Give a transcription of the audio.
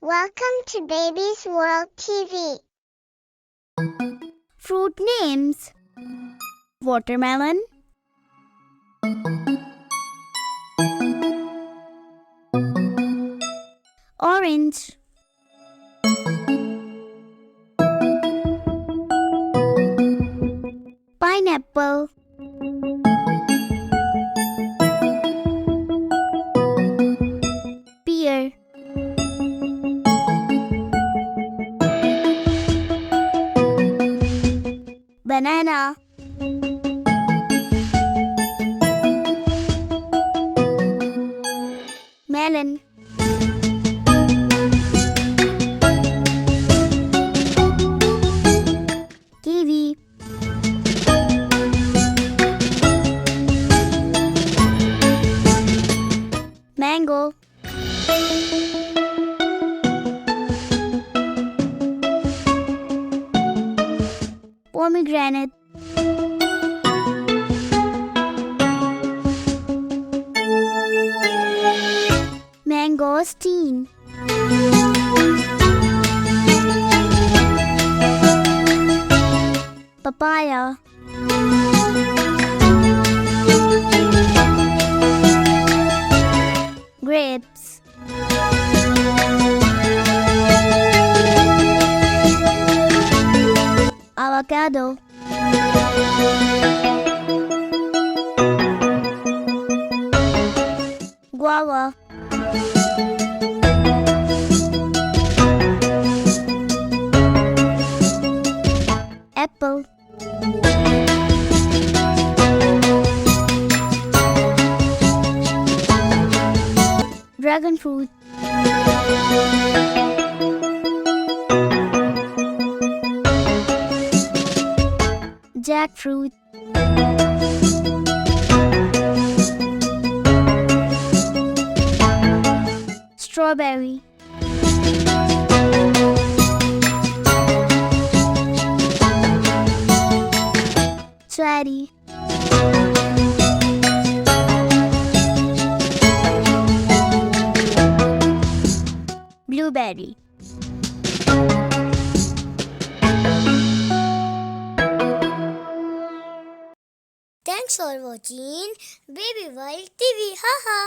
Welcome to Baby's World TV. Fruit names: watermelon, orange, pineapple, pear, banana, melon, kiwi, mango, pomegranate, mangosteen, papaya, grapes, avocado, guava, apple, dragon fruit, jackfruit, strawberry, cherry, blueberry. Thanks for watching Baby World TV. Haha.